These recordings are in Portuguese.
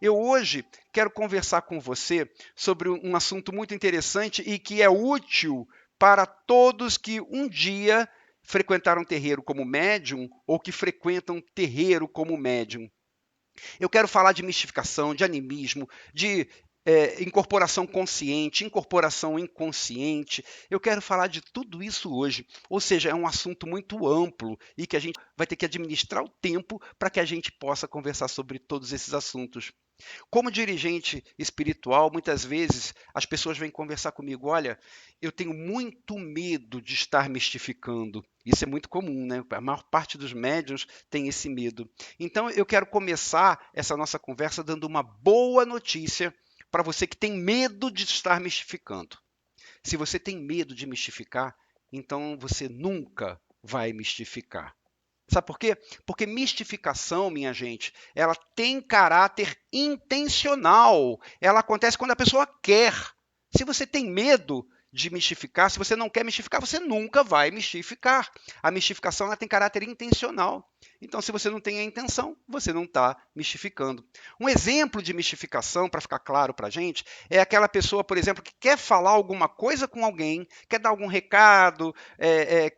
Eu hoje quero conversar com você sobre um assunto muito interessante e que é útil para todos que um dia frequentaram terreiro como médium ou que frequentam terreiro como médium. Eu quero falar de mistificação, de animismo, de incorporação consciente, incorporação inconsciente. Eu quero falar de tudo isso hoje. Ou seja, é um assunto muito amplo e que a gente vai ter que administrar o tempo para que a gente possa conversar sobre todos esses assuntos. Como dirigente espiritual, muitas vezes as pessoas vêm conversar comigo: olha, eu tenho muito medo de estar mistificando. Isso é muito comum, né? A maior parte dos médiuns tem esse medo. Então, eu quero começar essa nossa conversa dando uma boa notícia para você que tem medo de estar mistificando. Se você tem medo de mistificar, então você nunca vai mistificar. Sabe por quê? Porque mistificação, minha gente, ela tem caráter intencional. Ela acontece quando a pessoa quer. Se você tem medo de mistificar, se você não quer mistificar, você nunca vai mistificar. A mistificação ela tem caráter intencional. Então, se você não tem a intenção, você não está mistificando. Um exemplo de mistificação, para ficar claro para a gente, é aquela pessoa, por exemplo, que quer falar alguma coisa com alguém, quer dar algum recado,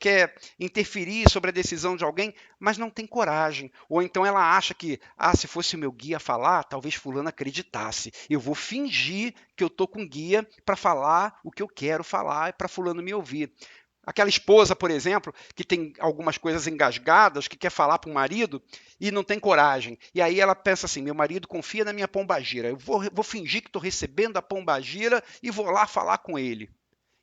quer interferir sobre a decisão de alguém, mas não tem coragem. Ou então ela acha que, se fosse o meu guia falar, talvez fulano acreditasse. Eu vou fingir que eu estou com guia para falar o que eu quero falar para fulano me ouvir. Aquela esposa, por exemplo, que tem algumas coisas engasgadas, que quer falar para o marido e não tem coragem. E aí ela pensa assim: meu marido confia na minha pombagira, eu vou fingir que estou recebendo a pombagira e vou lá falar com ele.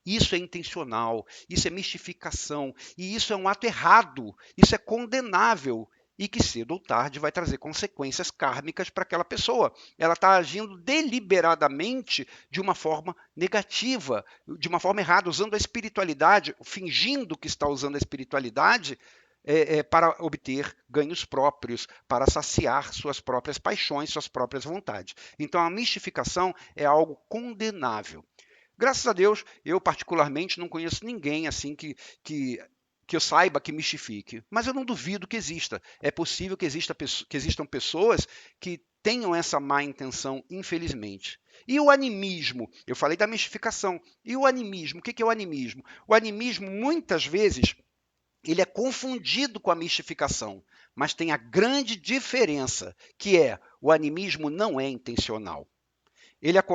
Isso é intencional, isso é mistificação, e isso é um ato errado, isso é condenável e que cedo ou tarde vai trazer consequências kármicas para aquela pessoa. Ela está agindo deliberadamente de uma forma negativa, de uma forma errada, usando a espiritualidade, fingindo que está usando a espiritualidade para obter ganhos próprios, para saciar suas próprias paixões, suas próprias vontades. Então, a mistificação é algo condenável. Graças a Deus, eu particularmente não conheço ninguém assim que eu saiba que mistifique. Mas eu não duvido que exista. É possível que existam pessoas que tenham essa má intenção, infelizmente. E o animismo? Eu falei da mistificação. E o animismo? O que é o animismo? O animismo, muitas vezes, ele é confundido com a mistificação, mas tem a grande diferença, que é o animismo não é intencional.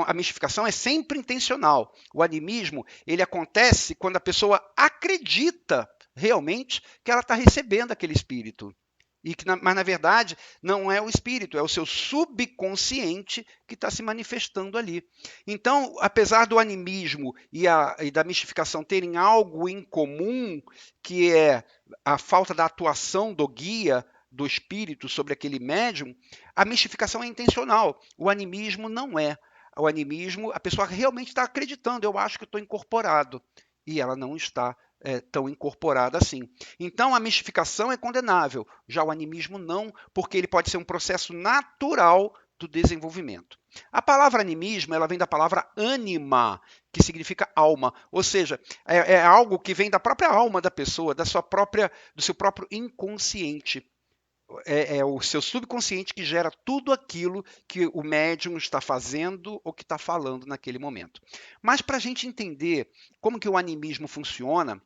A mistificação é sempre intencional. O animismo ele acontece quando a pessoa acredita realmente que ela está recebendo aquele espírito. Mas, na verdade, não é o espírito, é o seu subconsciente que está se manifestando ali. Então, apesar do animismo e da mistificação terem algo em comum, que é a falta da atuação do guia, do espírito sobre aquele médium, a mistificação é intencional. O animismo não é. O animismo, a pessoa realmente está acreditando, eu acho que estou incorporado. E ela não está tão incorporada assim. Então, a mistificação é condenável, já o animismo não, porque ele pode ser um processo natural do desenvolvimento. A palavra animismo ela vem da palavra anima, que significa alma, ou seja, é algo que vem da própria alma da pessoa, do seu próprio inconsciente. É o seu subconsciente que gera tudo aquilo que o médium está fazendo ou que está falando naquele momento. Mas para a gente entender como que o animismo funciona,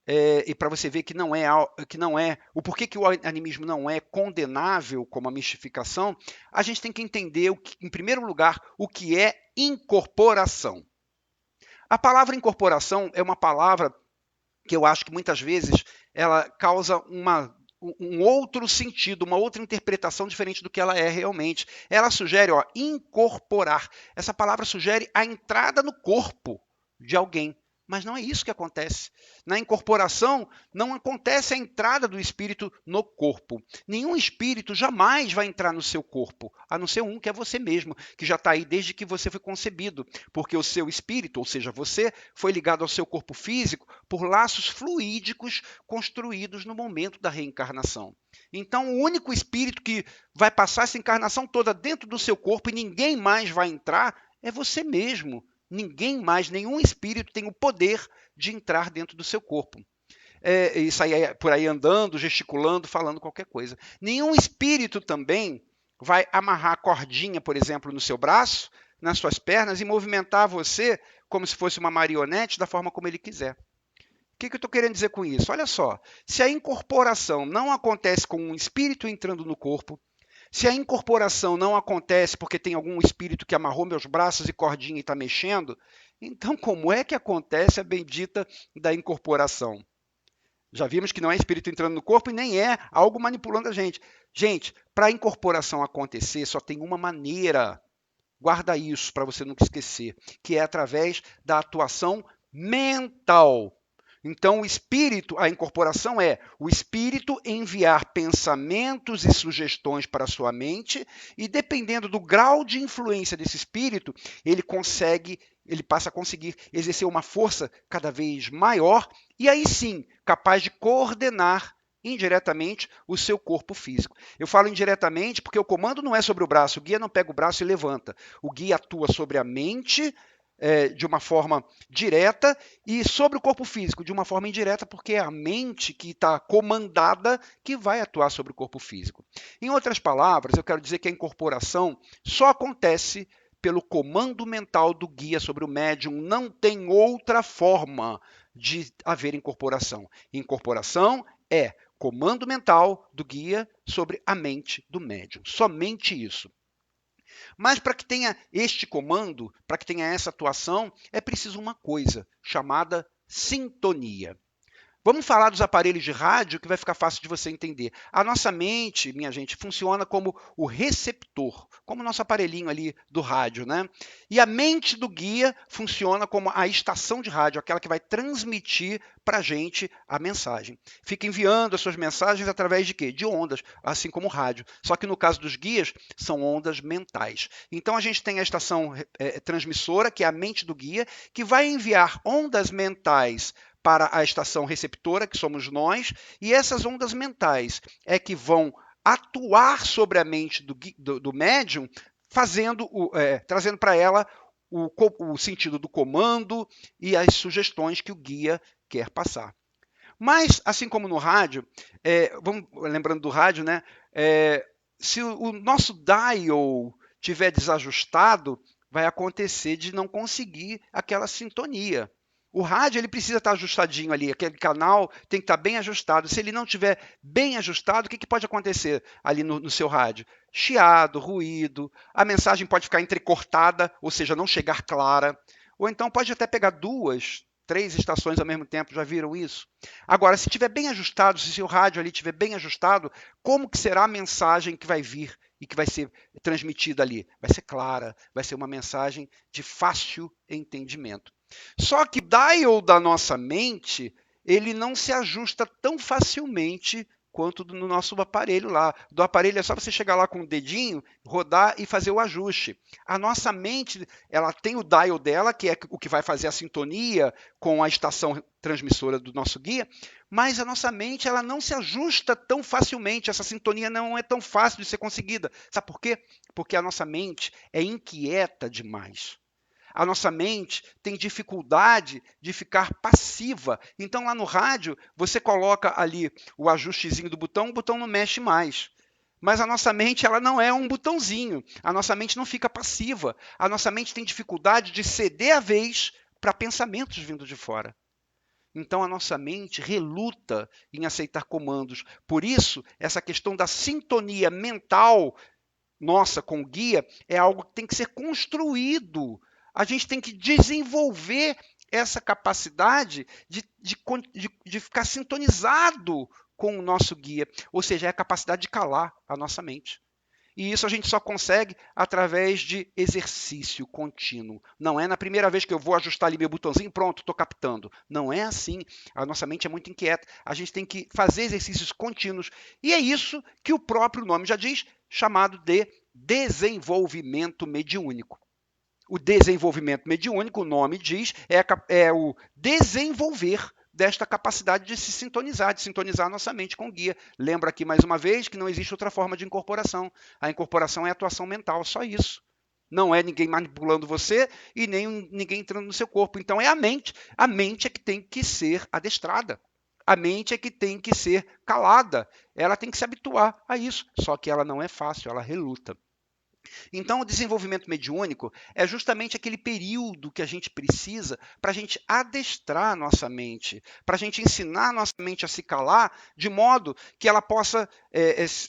e para você ver que não é o porquê que o animismo não é condenável como a mistificação, a gente tem que entender, em primeiro lugar, o que é incorporação. A palavra incorporação é uma palavra que eu acho que muitas vezes ela causa um outro sentido, uma outra interpretação diferente do que ela é realmente. Ela sugere, incorporar. Essa palavra sugere a entrada no corpo de alguém. Mas não é isso que acontece. Na incorporação, não acontece a entrada do espírito no corpo. Nenhum espírito jamais vai entrar no seu corpo, a não ser um que é você mesmo, que já está aí desde que você foi concebido. Porque o seu espírito, ou seja, você, foi ligado ao seu corpo físico por laços fluídicos construídos no momento da reencarnação. Então, o único espírito que vai passar essa encarnação toda dentro do seu corpo e ninguém mais vai entrar é você mesmo. Ninguém mais, nenhum espírito tem o poder de entrar dentro do seu corpo. E sair por aí andando, gesticulando, falando qualquer coisa. Nenhum espírito também vai amarrar a cordinha, por exemplo, no seu braço, nas suas pernas e movimentar você como se fosse uma marionete da forma como ele quiser. O que eu estou querendo dizer com isso? Olha só, se a incorporação não acontece com um espírito entrando no corpo, se a incorporação não acontece porque tem algum espírito que amarrou meus braços e cordinha e está mexendo, então como é que acontece a bendita da incorporação? Já vimos que não é espírito entrando no corpo e nem é algo manipulando a gente. Gente, para a incorporação acontecer, só tem uma maneira. Guarda isso para você nunca esquecer, que é através da atuação mental. Então, o espírito, a incorporação é o espírito enviar pensamentos e sugestões para a sua mente, e dependendo do grau de influência desse espírito, ele passa a conseguir exercer uma força cada vez maior, e aí sim, capaz de coordenar indiretamente o seu corpo físico. Eu falo indiretamente porque o comando não é sobre o braço, o guia não pega o braço e levanta. O guia atua sobre a mente, de uma forma direta, e sobre o corpo físico de uma forma indireta, porque é a mente que está comandada que vai atuar sobre o corpo físico. Em outras palavras, eu quero dizer que a incorporação só acontece pelo comando mental do guia sobre o médium, não tem outra forma de haver incorporação. Incorporação é comando mental do guia sobre a mente do médium. Somente isso. Mas para que tenha este comando, para que tenha essa atuação, é preciso uma coisa chamada sintonia. Vamos falar dos aparelhos de rádio, que vai ficar fácil de você entender. A nossa mente, minha gente, funciona como o receptor, como o nosso aparelhinho ali do rádio, né? E a mente do guia funciona como a estação de rádio, aquela que vai transmitir para a gente a mensagem. Fica enviando as suas mensagens através de quê? De ondas, assim como o rádio. Só que no caso dos guias, são ondas mentais. Então a gente tem a estação transmissora, que é a mente do guia, que vai enviar ondas mentais para a estação receptora, que somos nós, e essas ondas mentais é que vão atuar sobre a mente do médium, trazendo para ela o sentido do comando e as sugestões que o guia quer passar. Mas, assim como no rádio, lembrando do rádio, né, se o nosso dial estiver desajustado, vai acontecer de não conseguir aquela sintonia. O rádio ele precisa estar ajustadinho ali, aquele canal tem que estar bem ajustado. Se ele não estiver bem ajustado, o que pode acontecer ali no seu rádio? Chiado, ruído, a mensagem pode ficar entrecortada, ou seja, não chegar clara. Ou então pode até pegar 2, 3 estações ao mesmo tempo, já viram isso? Agora, se estiver bem ajustado, se o seu rádio ali estiver bem ajustado, como que será a mensagem que vai vir e que vai ser transmitida ali? Vai ser clara, vai ser uma mensagem de fácil entendimento. Só que o dial da nossa mente, ele não se ajusta tão facilmente quanto no nosso aparelho lá. Do aparelho é só você chegar lá com o dedinho, rodar e fazer o ajuste. A nossa mente, ela tem o dial dela, que é o que vai fazer a sintonia com a estação transmissora do nosso guia, mas a nossa mente ela não se ajusta tão facilmente, essa sintonia não é tão fácil de ser conseguida. Sabe por quê? Porque a nossa mente é inquieta demais. A nossa mente tem dificuldade de ficar passiva. Então, lá no rádio, você coloca ali o ajustezinho do botão, o botão não mexe mais. Mas a nossa mente ela não é um botãozinho. A nossa mente não fica passiva. A nossa mente tem dificuldade de ceder a vez para pensamentos vindo de fora. Então, a nossa mente reluta em aceitar comandos. Por isso, essa questão da sintonia mental nossa com o guia é algo que tem que ser construído. A gente tem que desenvolver essa capacidade de ficar sintonizado com o nosso guia, ou seja, é a capacidade de calar a nossa mente. E isso a gente só consegue através de exercício contínuo. Não é na primeira vez que eu vou ajustar ali meu botãozinho, pronto, estou captando. Não é assim. A nossa mente é muito inquieta. A gente tem que fazer exercícios contínuos. E é isso que o próprio nome já diz, chamado de desenvolvimento mediúnico. O desenvolvimento mediúnico, o nome diz, é o desenvolver desta capacidade de se sintonizar, de sintonizar a nossa mente com o guia. Lembra aqui mais uma vez que não existe outra forma de incorporação. A incorporação é atuação mental, só isso. Não é ninguém manipulando você e nem ninguém entrando no seu corpo. Então é a mente. A mente é que tem que ser adestrada. A mente é que tem que ser calada, ela tem que se habituar a isso, só que ela não é fácil, ela reluta. Então, o desenvolvimento mediúnico é justamente aquele período que a gente precisa para a gente adestrar a nossa mente, para a gente ensinar a nossa mente a se calar, de modo que ela possa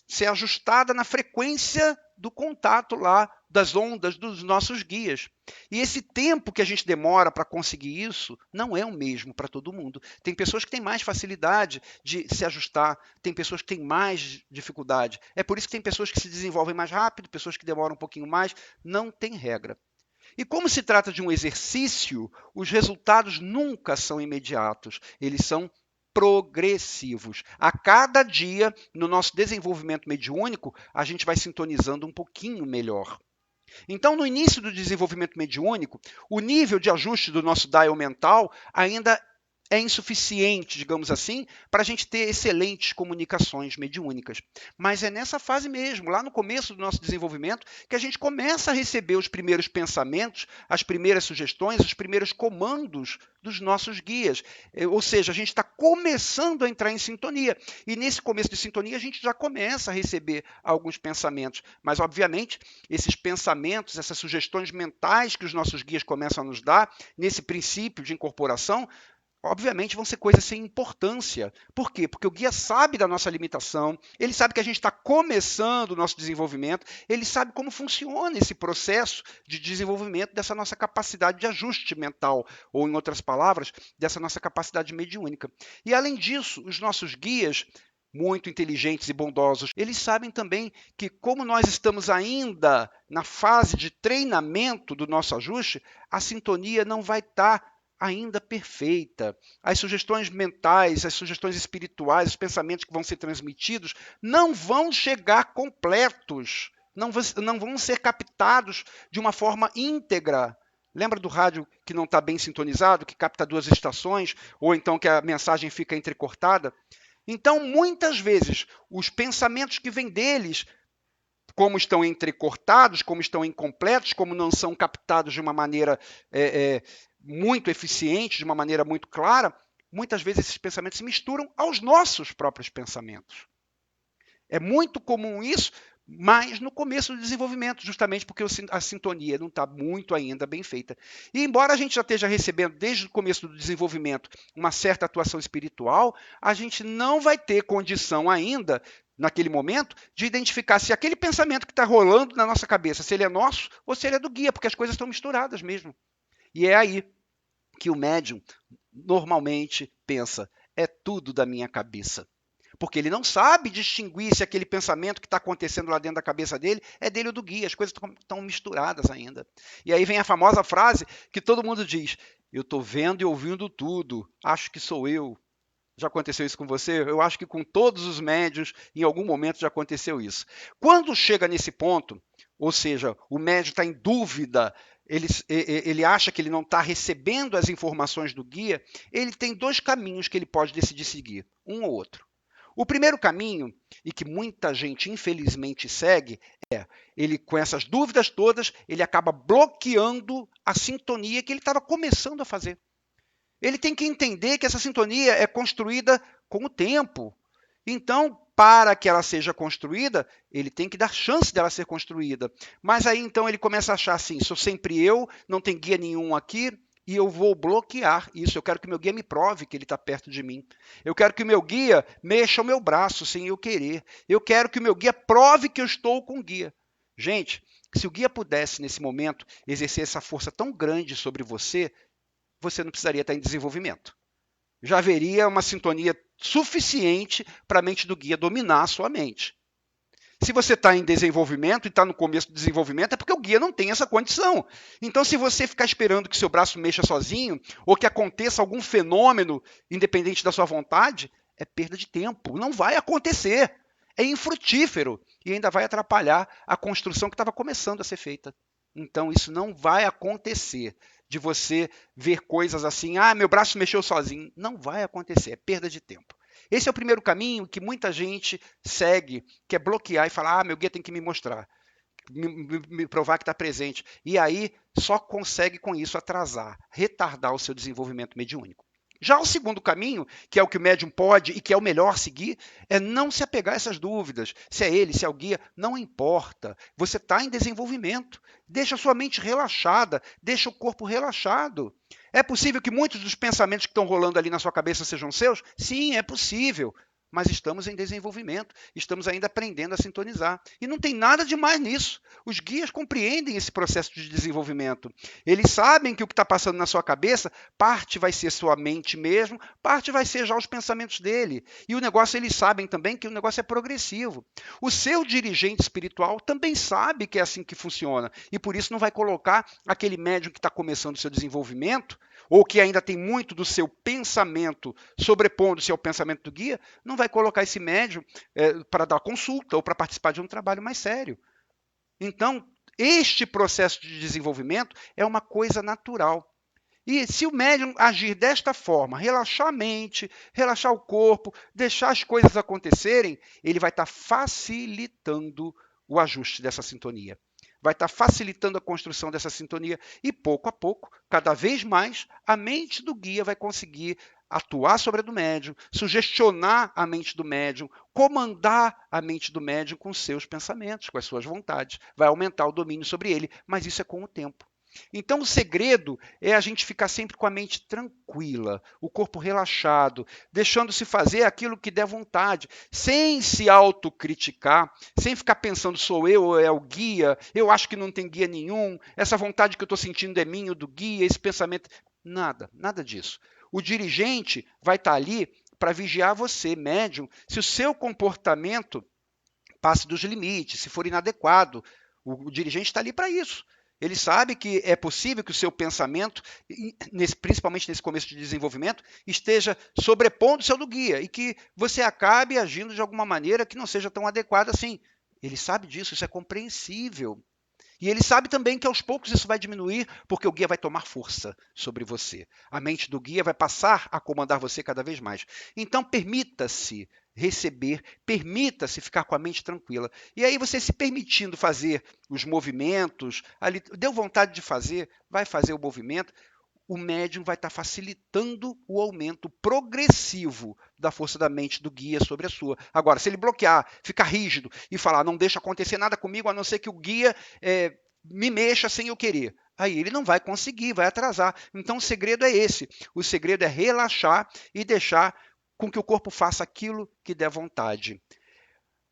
ser ajustada na frequência do contato lá das ondas dos nossos guias. E esse tempo que a gente demora para conseguir isso não é o mesmo para todo mundo. Tem pessoas que têm mais facilidade de se ajustar, tem pessoas que têm mais dificuldade. É por isso que tem pessoas que se desenvolvem mais rápido, pessoas que demoram um pouquinho mais. Não tem regra. E como se trata de um exercício, os resultados nunca são imediatos, eles são progressivos. A cada dia, no nosso desenvolvimento mediúnico, a gente vai sintonizando um pouquinho melhor. Então, no início do desenvolvimento mediúnico, o nível de ajuste do nosso dial mental ainda é insuficiente, digamos assim, para a gente ter excelentes comunicações mediúnicas. Mas é nessa fase mesmo, lá no começo do nosso desenvolvimento, que a gente começa a receber os primeiros pensamentos, as primeiras sugestões, os primeiros comandos dos nossos guias. Ou seja, a gente está começando a entrar em sintonia. E nesse começo de sintonia, a gente já começa a receber alguns pensamentos. Mas, obviamente, esses pensamentos, essas sugestões mentais que os nossos guias começam a nos dar, nesse princípio de incorporação, obviamente vão ser coisas sem importância. Por quê? Porque o guia sabe da nossa limitação, ele sabe que a gente está começando o nosso desenvolvimento, ele sabe como funciona esse processo de desenvolvimento dessa nossa capacidade de ajuste mental, ou, em outras palavras, dessa nossa capacidade mediúnica. E, além disso, os nossos guias, muito inteligentes e bondosos, eles sabem também que, como nós estamos ainda na fase de treinamento do nosso ajuste, a sintonia não vai estar ainda perfeita. As sugestões mentais, as sugestões espirituais, os pensamentos que vão ser transmitidos não vão chegar completos, não vão ser captados de uma forma íntegra. Lembra do rádio que não está bem sintonizado, que capta duas estações, ou então que a mensagem fica entrecortada? Então, muitas vezes, os pensamentos que vêm deles, como estão entrecortados, como estão incompletos, como não são captados de uma maneira muito eficiente, de uma maneira muito clara, muitas vezes esses pensamentos se misturam aos nossos próprios pensamentos. É muito comum isso, mas no começo do desenvolvimento, justamente porque a sintonia não está muito ainda bem feita. E embora a gente já esteja recebendo, desde o começo do desenvolvimento, uma certa atuação espiritual, a gente não vai ter condição ainda, naquele momento, de identificar se aquele pensamento que está rolando na nossa cabeça, se ele é nosso ou se ele é do guia, porque as coisas estão misturadas mesmo. E é aí que o médium normalmente pensa, é tudo da minha cabeça. Porque ele não sabe distinguir se aquele pensamento que está acontecendo lá dentro da cabeça dele é dele ou do guia. As coisas estão misturadas ainda. E aí vem a famosa frase que todo mundo diz, eu estou vendo e ouvindo tudo, acho que sou eu. Já aconteceu isso com você? Eu acho que com todos os médiuns, em algum momento já aconteceu isso. Quando chega nesse ponto, ou seja, o médium está em dúvida, ele acha que ele não está recebendo as informações do guia, ele tem dois caminhos que ele pode decidir seguir, um ou outro. O primeiro caminho, e que muita gente infelizmente segue, ele com essas dúvidas todas, ele acaba bloqueando a sintonia que ele estava começando a fazer. Ele tem que entender que essa sintonia é construída com o tempo. Então, para que ela seja construída, ele tem que dar chance dela ser construída. Mas aí, então, ele começa a achar assim, sou sempre eu, não tem guia nenhum aqui, e eu vou bloquear isso. Eu quero que o meu guia me prove que ele está perto de mim. Eu quero que o meu guia mexa o meu braço sem eu querer. Eu quero que o meu guia prove que eu estou com o guia. Gente, se o guia pudesse, nesse momento, exercer essa força tão grande sobre você, você não precisaria estar em desenvolvimento. Já haveria uma sintonia suficiente para a mente do guia dominar a sua mente. Se você está em desenvolvimento e está no começo do desenvolvimento, é porque o guia não tem essa condição. Então, se você ficar esperando que seu braço mexa sozinho, ou que aconteça algum fenômeno independente da sua vontade, é perda de tempo. Não vai acontecer. É infrutífero e ainda vai atrapalhar a construção que estava começando a ser feita. Então, isso não vai acontecer, de você ver coisas assim, meu braço mexeu sozinho. Não vai acontecer, é perda de tempo. Esse é o primeiro caminho que muita gente segue, que é bloquear e falar, meu guia tem que me mostrar, me provar que está presente. E aí só consegue com isso atrasar, retardar o seu desenvolvimento mediúnico. Já o segundo caminho, que é o que o médium pode e que é o melhor seguir, é não se apegar a essas dúvidas. Se é ele, se é o guia, não importa. Você está em desenvolvimento. Deixa a sua mente relaxada, deixa o corpo relaxado. É possível que muitos dos pensamentos que estão rolando ali na sua cabeça sejam seus? Sim, é possível. Mas estamos em desenvolvimento, estamos ainda aprendendo a sintonizar. E não tem nada de mais nisso. Os guias compreendem esse processo de desenvolvimento. Eles sabem que o que está passando na sua cabeça, parte vai ser sua mente mesmo, parte vai ser já os pensamentos dele. E o negócio, eles sabem também que o negócio é progressivo. O seu dirigente espiritual também sabe que é assim que funciona. E por isso não vai colocar aquele médium que está começando o seu desenvolvimento, ou que ainda tem muito do seu pensamento sobrepondo-se ao pensamento do guia, não vai colocar esse médium para dar consulta ou para participar de um trabalho mais sério. Então, este processo de desenvolvimento é uma coisa natural. E se o médium agir desta forma, relaxar a mente, relaxar o corpo, deixar as coisas acontecerem, ele vai estar facilitando o ajuste dessa sintonia. Vai estar facilitando a construção dessa sintonia e, pouco a pouco, cada vez mais, a mente do guia vai conseguir atuar sobre a do médium, sugestionar a mente do médium, comandar a mente do médium com seus pensamentos, com as suas vontades. Vai aumentar o domínio sobre ele, mas isso é com o tempo. Então, o segredo é a gente ficar sempre com a mente tranquila, o corpo relaxado, deixando-se fazer aquilo que der vontade, sem se autocriticar, sem ficar pensando, sou eu ou é o guia, eu acho que não tem guia nenhum, essa vontade que eu estou sentindo é minha ou do guia, esse pensamento. Nada, nada disso. O dirigente vai estar ali para vigiar você, médium, se o seu comportamento passe dos limites, se for inadequado. O dirigente está ali para isso. Ele sabe que é possível que o seu pensamento, principalmente nesse começo de desenvolvimento, esteja sobrepondo-se ao do guia e que você acabe agindo de alguma maneira que não seja tão adequada assim. Ele sabe disso, isso é compreensível. E ele sabe também que aos poucos isso vai diminuir, porque o guia vai tomar força sobre você. A mente do guia vai passar a comandar você cada vez mais. Então, permita-se receber, permita-se ficar com a mente tranquila. E aí, você se permitindo fazer os movimentos, ali, deu vontade de fazer, vai fazer o movimento, o médium vai estar facilitando o aumento progressivo da força da mente do guia sobre a sua. Agora, se ele bloquear, ficar rígido e falar, não deixa acontecer nada comigo, a não ser que o guia me mexa sem eu querer, aí ele não vai conseguir, vai atrasar. Então, o segredo é esse. O segredo é relaxar e deixar com que o corpo faça aquilo que der vontade.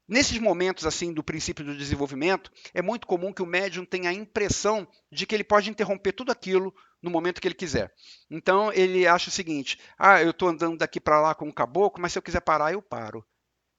Nesses momentos assim do princípio do desenvolvimento, é muito comum que o médium tenha a impressão de que ele pode interromper tudo aquilo no momento que ele quiser. Então, ele acha o seguinte, eu estou andando daqui para lá com um caboclo, mas se eu quiser parar, eu paro.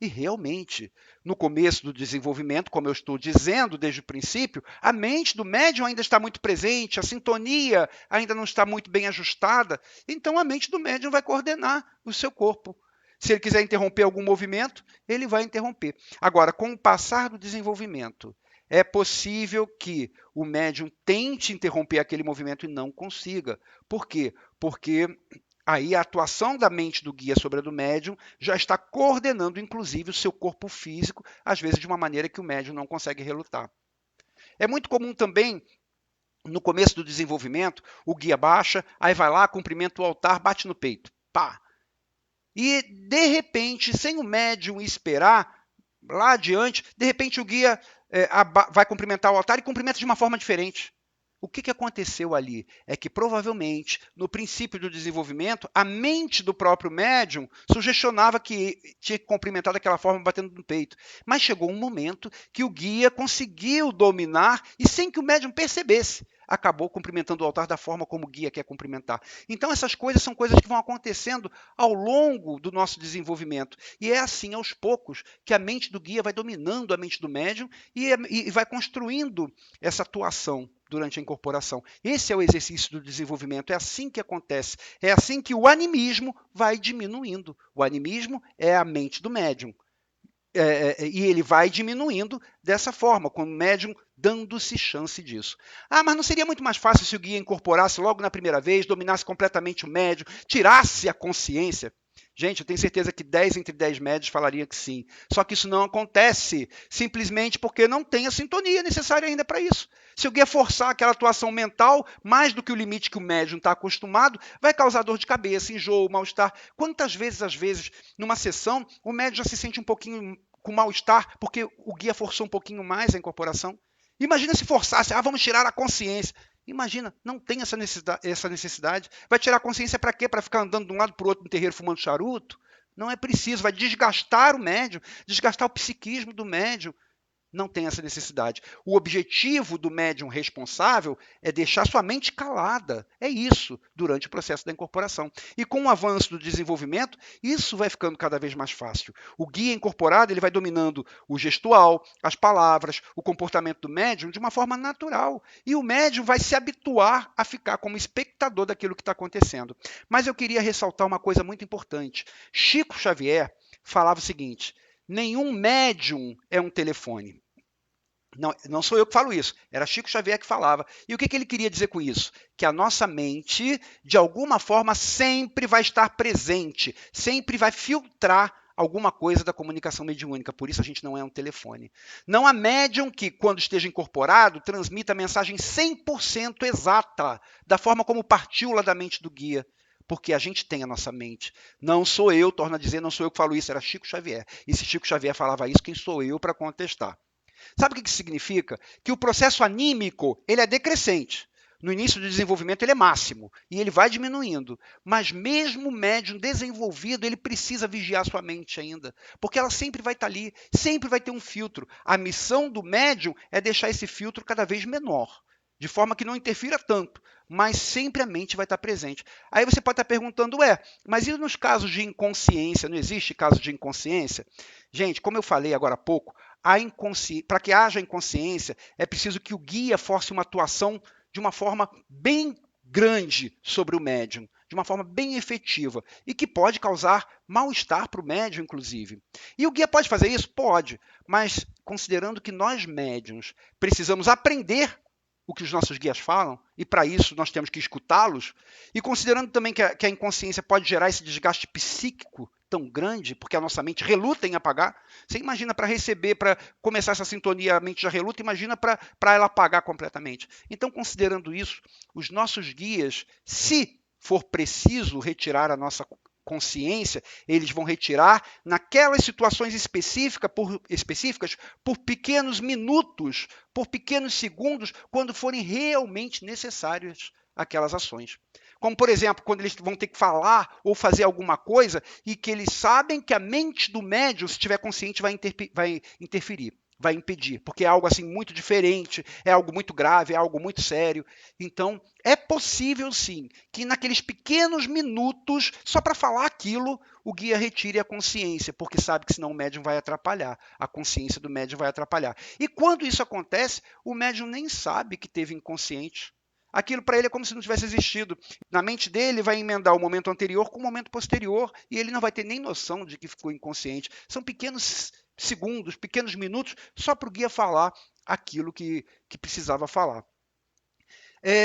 E realmente, no começo do desenvolvimento, como eu estou dizendo desde o princípio, a mente do médium ainda está muito presente, a sintonia ainda não está muito bem ajustada, então a mente do médium vai coordenar o seu corpo. Se ele quiser interromper algum movimento, ele vai interromper. Agora, com o passar do desenvolvimento, é possível que o médium tente interromper aquele movimento e não consiga. Por quê? Porque aí a atuação da mente do guia sobre a do médium já está coordenando, inclusive, o seu corpo físico, às vezes de uma maneira que o médium não consegue relutar. É muito comum também, no começo do desenvolvimento, o guia baixa, aí vai lá, cumprimenta o altar, bate no peito. Pá! E, de repente, sem o médium esperar, lá adiante, de repente o guia vai cumprimentar o altar e cumprimenta de uma forma diferente. O que aconteceu ali? É que provavelmente, no princípio do desenvolvimento, a mente do próprio médium sugestionava que tinha que cumprimentar daquela forma, batendo no peito. Mas chegou um momento que o guia conseguiu dominar e, sem que o médium percebesse, acabou cumprimentando o altar da forma como o guia quer cumprimentar. Então, essas coisas são coisas que vão acontecendo ao longo do nosso desenvolvimento. E é assim, aos poucos, que a mente do guia vai dominando a mente do médium e vai construindo essa atuação durante a incorporação. Esse é o exercício do desenvolvimento, é assim que acontece. É assim que o animismo vai diminuindo. O animismo é a mente do médium. E ele vai diminuindo dessa forma, com o médium dando-se chance disso. Mas não seria muito mais fácil se o guia incorporasse logo na primeira vez, dominasse completamente o médium, tirasse a consciência? Gente, eu tenho certeza que 10 entre 10 médios falariam que sim. Só que isso não acontece simplesmente porque não tem a sintonia necessária ainda para isso. Se o guia forçar aquela atuação mental, mais do que o limite que o médium está acostumado, vai causar dor de cabeça, enjoo, mal-estar. Quantas vezes, às vezes, numa sessão, o médium já se sente um pouquinho com mal-estar porque o guia forçou um pouquinho mais a incorporação? Imagina se forçasse, vamos tirar a consciência. Imagina, não tem essa necessidade. Vai tirar a consciência para quê? Para ficar andando de um lado para o outro no terreiro fumando charuto? Não é preciso, vai desgastar o médium, desgastar o psiquismo do médium. Não tem essa necessidade. O objetivo do médium responsável é deixar sua mente calada. É isso, durante o processo da incorporação. E com o avanço do desenvolvimento, isso vai ficando cada vez mais fácil. O guia incorporado ele vai dominando o gestual, as palavras, o comportamento do médium de uma forma natural. E o médium vai se habituar a ficar como espectador daquilo que está acontecendo. Mas eu queria ressaltar uma coisa muito importante. Chico Xavier falava o seguinte: nenhum médium é um telefone. Não, não sou eu que falo isso, era Chico Xavier que falava. E o que ele queria dizer com isso? Que a nossa mente, de alguma forma, sempre vai estar presente, sempre vai filtrar alguma coisa da comunicação mediúnica. Por isso a gente não é um telefone. Não há médium que, quando esteja incorporado, transmita a mensagem 100% exata, da forma como partiu lá da mente do guia. Porque a gente tem a nossa mente. Não sou eu, torno a dizer, não sou eu que falo isso, era Chico Xavier. E se Chico Xavier falava isso, quem sou eu para contestar? Sabe o que isso significa? Que o processo anímico ele é decrescente. No início do desenvolvimento ele é máximo e ele vai diminuindo. Mas mesmo o médium desenvolvido, ele precisa vigiar sua mente ainda. Porque ela sempre vai estar ali, sempre vai ter um filtro. A missão do médium é deixar esse filtro cada vez menor, de forma que não interfira tanto, mas sempre a mente vai estar presente. Aí você pode estar perguntando, mas e nos casos de inconsciência? Não existe caso de inconsciência? Gente, como eu falei agora há pouco, para que haja inconsciência, é preciso que o guia force uma atuação de uma forma bem grande sobre o médium, de uma forma bem efetiva, e que pode causar mal-estar para o médium, inclusive. E o guia pode fazer isso? Pode, mas considerando que nós médiums precisamos aprender o que os nossos guias falam, e para isso nós temos que escutá-los, e considerando também que a inconsciência pode gerar esse desgaste psíquico tão grande, porque a nossa mente reluta em apagar. Você imagina para receber, para começar essa sintonia, a mente já reluta, imagina para ela apagar completamente. Então, considerando isso, os nossos guias, se for preciso retirar a nossa consciência, eles vão retirar naquelas situações específicas por pequenos minutos, por pequenos segundos, quando forem realmente necessárias aquelas ações. Como, por exemplo, quando eles vão ter que falar ou fazer alguma coisa e que eles sabem que a mente do médium, se estiver consciente, vai interferir, vai impedir, porque é algo assim muito diferente, é algo muito grave, é algo muito sério. Então, é possível sim que naqueles pequenos minutos, só para falar aquilo, o guia retire a consciência, porque sabe que senão o médium vai atrapalhar, a consciência do médium vai atrapalhar. E quando isso acontece, o médium nem sabe que teve inconsciente. Aquilo para ele é como se não tivesse existido. Na mente dele, vai emendar o momento anterior com o momento posterior e ele não vai ter nem noção de que ficou inconsciente. São pequenos segundos, pequenos minutos, só para o guia falar aquilo que precisava falar.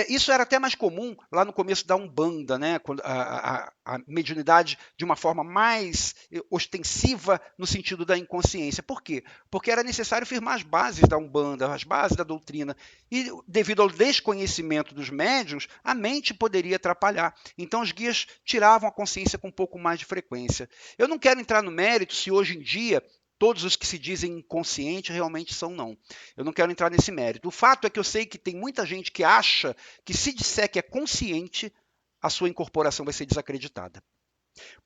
Isso era até mais comum lá no começo da Umbanda, né? Quando a mediunidade de uma forma mais ostensiva no sentido da inconsciência. Por quê? Porque era necessário firmar as bases da Umbanda, as bases da doutrina. E devido ao desconhecimento dos médiuns, a mente poderia atrapalhar. Então os guias tiravam a consciência com um pouco mais de frequência. Eu não quero entrar no mérito se hoje em dia todos os que se dizem inconscientes realmente são não. Eu não quero entrar nesse mérito. O fato é que eu sei que tem muita gente que acha que se disser que é consciente, a sua incorporação vai ser desacreditada.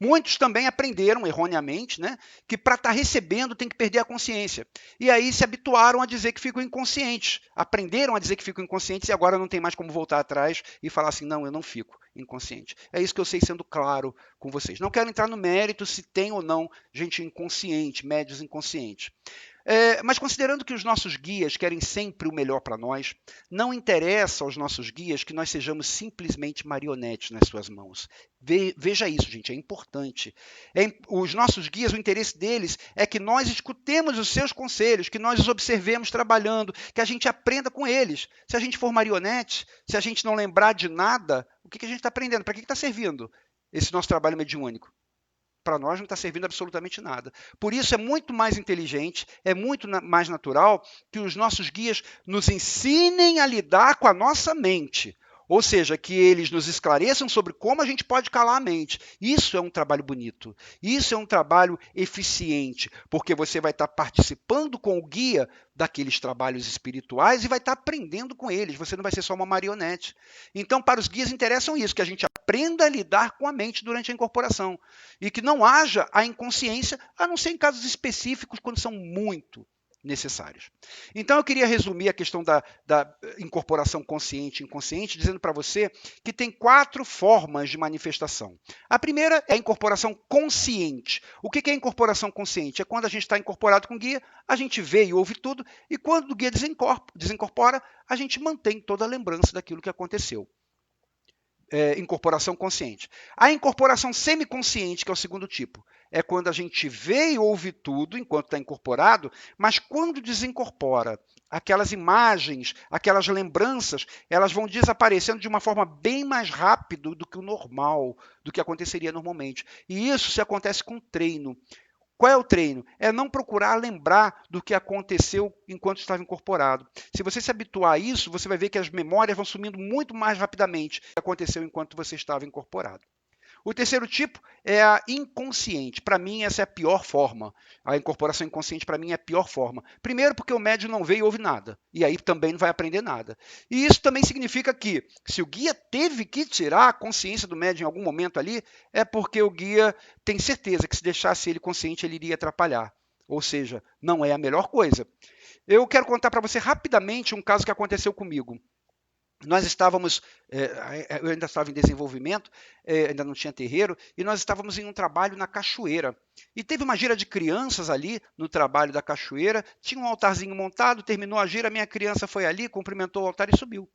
Muitos também aprenderam erroneamente, né, que para estar recebendo tem que perder a consciência. E aí se habituaram a dizer que ficam inconscientes. Aprenderam a dizer que ficam inconscientes e agora não tem mais como voltar atrás e falar assim, não, eu não fico inconsciente. É isso que eu sei sendo claro com vocês. Não quero entrar no mérito se tem ou não gente inconsciente, médios inconscientes. Mas considerando que os nossos guias querem sempre o melhor para nós, não interessa aos nossos guias que nós sejamos simplesmente marionetes nas suas mãos. Veja isso, gente, é importante. Os nossos guias, o interesse deles é que nós escutemos os seus conselhos, que nós os observemos trabalhando, que a gente aprenda com eles. Se a gente for marionete, se a gente não lembrar de nada, o que a gente está aprendendo? Para que está servindo esse nosso trabalho mediúnico? para nós não está servindo absolutamente nada. Por isso é muito mais inteligente, é muito mais natural que os nossos guias nos ensinem a lidar com a nossa mente. Ou seja, que eles nos esclareçam sobre como a gente pode calar a mente. Isso é um trabalho bonito. Isso é um trabalho eficiente, porque você vai estar participando com o guia daqueles trabalhos espirituais e vai estar aprendendo com eles. Você não vai ser só uma marionete. Então, para os guias interessam isso, que a gente aprenda a lidar com a mente durante a incorporação e que não haja a inconsciência, a não ser em casos específicos, quando são muito necessários. Então, eu queria resumir a questão da incorporação consciente e inconsciente, dizendo para você que tem 4 formas de manifestação. A primeira é a incorporação consciente. O que é a incorporação consciente? É quando a gente está incorporado com o guia, a gente vê e ouve tudo, e quando o guia desincorpora, a gente mantém toda a lembrança daquilo que aconteceu. Incorporação consciente. A incorporação semiconsciente, que é o segundo tipo, é quando a gente vê e ouve tudo enquanto está incorporado, mas quando desincorpora, aquelas imagens, aquelas lembranças, elas vão desaparecendo de uma forma bem mais rápida do que o normal, do que aconteceria normalmente. E isso se acontece com treino. Qual é o treino? É não procurar lembrar do que aconteceu enquanto estava incorporado. Se você se habituar a isso, você vai ver que as memórias vão sumindo muito mais rapidamente do que aconteceu enquanto você estava incorporado. O terceiro tipo é a inconsciente. Para mim, essa é a pior forma. A incorporação inconsciente, para mim, é a pior forma. Primeiro, porque o médium não vê e ouve nada. E aí também não vai aprender nada. E isso também significa que, se o guia teve que tirar a consciência do médium em algum momento ali, é porque o guia tem certeza que se deixasse ele consciente, ele iria atrapalhar. Ou seja, não é a melhor coisa. Eu quero contar para você rapidamente um caso que aconteceu comigo. Nós estávamos, eu ainda estava em desenvolvimento, ainda não tinha terreiro, e nós estávamos em um trabalho na cachoeira. E teve uma gira de crianças ali no trabalho da cachoeira, tinha um altarzinho montado, terminou a gira, a minha criança foi ali, cumprimentou o altar e subiu.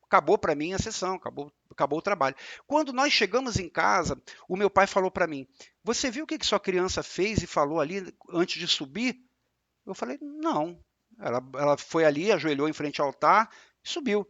Acabou para mim a sessão, acabou o trabalho. Quando nós chegamos em casa, o meu pai falou para mim, você viu o que sua criança fez e falou ali antes de subir? Eu falei, não. Ela foi ali, ajoelhou em frente ao altar e subiu.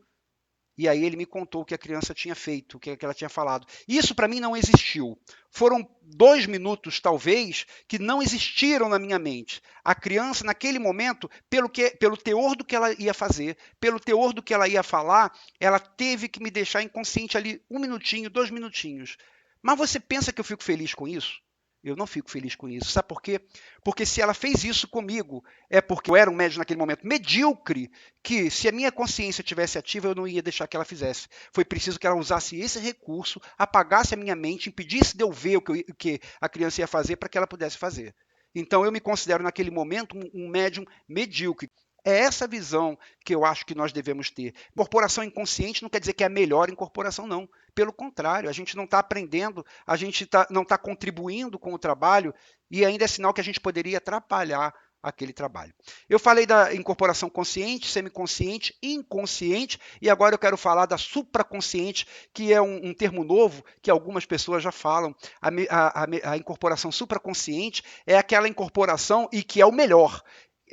E aí ele me contou o que a criança tinha feito, o que ela tinha falado. Isso para mim não existiu. Foram 2 minutos, talvez, que não existiram na minha mente. A criança, naquele momento, pelo teor do que ela ia fazer, pelo teor do que ela ia falar, ela teve que me deixar inconsciente ali 1 minutinho, 2 minutinhos. Mas você pensa que eu fico feliz com isso? Eu não fico feliz com isso. Sabe por quê? Porque se ela fez isso comigo, é porque eu era um médium naquele momento medíocre, que se a minha consciência estivesse ativa, eu não ia deixar que ela fizesse. Foi preciso que ela usasse esse recurso, apagasse a minha mente, impedisse de eu ver o que a criança ia fazer para que ela pudesse fazer. Então eu me considero naquele momento um médium medíocre. É essa visão que eu acho que nós devemos ter. Incorporação inconsciente não quer dizer que é a melhor incorporação, não. Pelo contrário, a gente não está aprendendo, a gente não está contribuindo com o trabalho e ainda é sinal que a gente poderia atrapalhar aquele trabalho. Eu falei da incorporação consciente, semiconsciente, inconsciente, e agora eu quero falar da supraconsciente, que é um termo novo que algumas pessoas já falam. A incorporação supraconsciente é aquela incorporação e que é o melhor.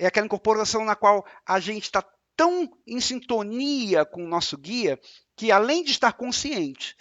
É aquela incorporação na qual a gente está tão em sintonia com o nosso guia que, além de estar consciente,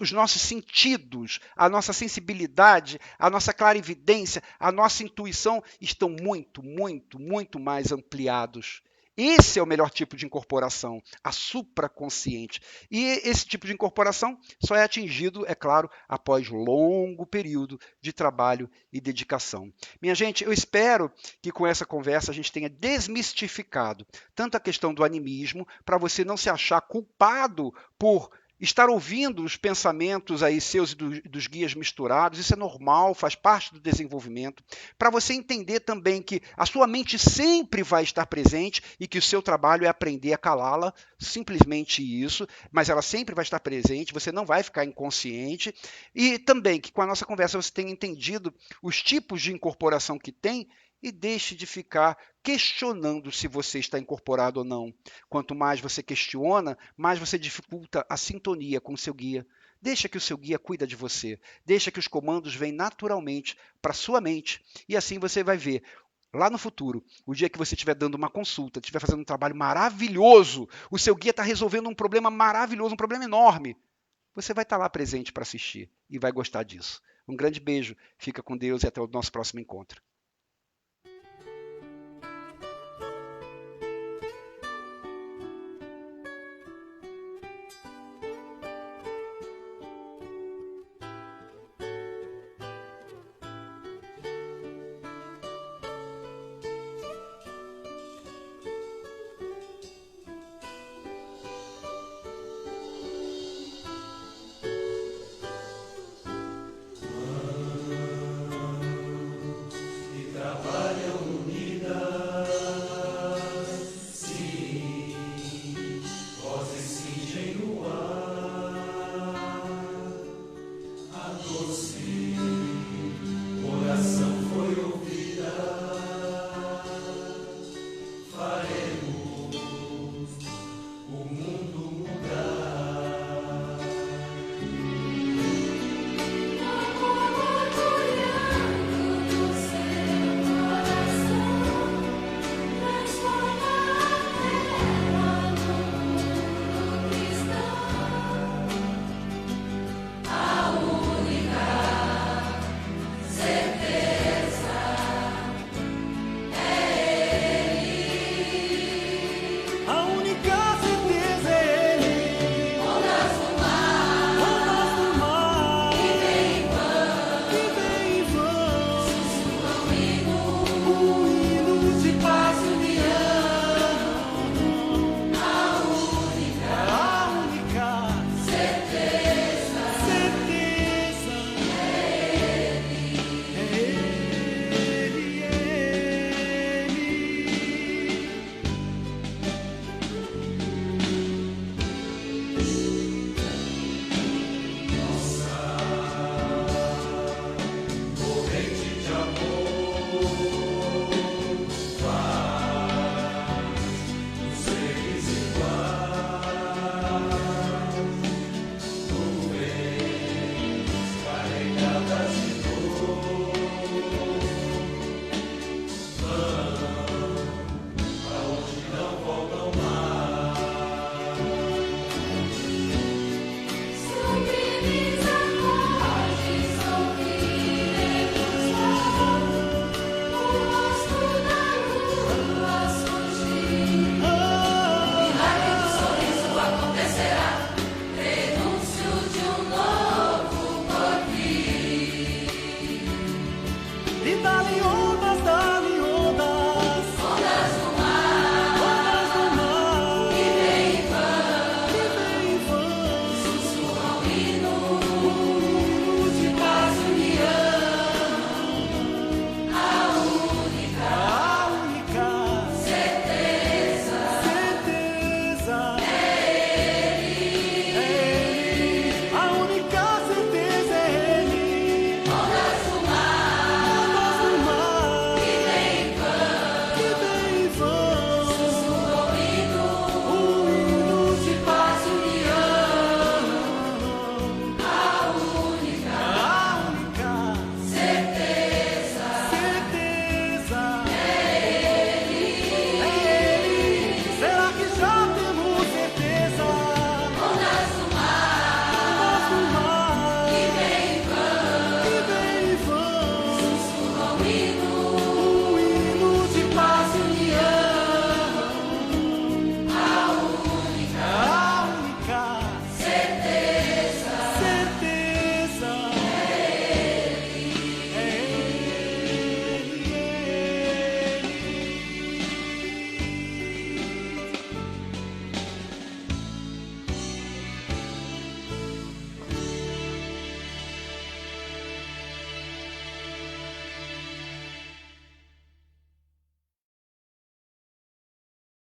os nossos sentidos, a nossa sensibilidade, a nossa clarividência, a nossa intuição estão muito, muito, muito mais ampliados. Esse é o melhor tipo de incorporação, a supraconsciente. E esse tipo de incorporação só é atingido, é claro, após longo período de trabalho e dedicação. Minha gente, eu espero que com essa conversa a gente tenha desmistificado tanto a questão do animismo, para você não se achar culpado por estar ouvindo os pensamentos aí seus e dos guias misturados, isso é normal, faz parte do desenvolvimento. Para você entender também que a sua mente sempre vai estar presente e que o seu trabalho é aprender a calá-la, simplesmente isso, mas ela sempre vai estar presente, você não vai ficar inconsciente. E também que com a nossa conversa você tenha entendido os tipos de incorporação que tem e deixe de ficar questionando se você está incorporado ou não. Quanto mais você questiona, mais você dificulta a sintonia com o seu guia. Deixa que o seu guia cuida de você. Deixa que os comandos venham naturalmente para sua mente. E assim você vai ver, lá no futuro, o dia que você estiver dando uma consulta, estiver fazendo um trabalho maravilhoso, o seu guia está resolvendo um problema maravilhoso, um problema enorme. Você vai estar lá presente para assistir e vai gostar disso. Um grande beijo, fica com Deus e até o nosso próximo encontro. Foi ouvida, farei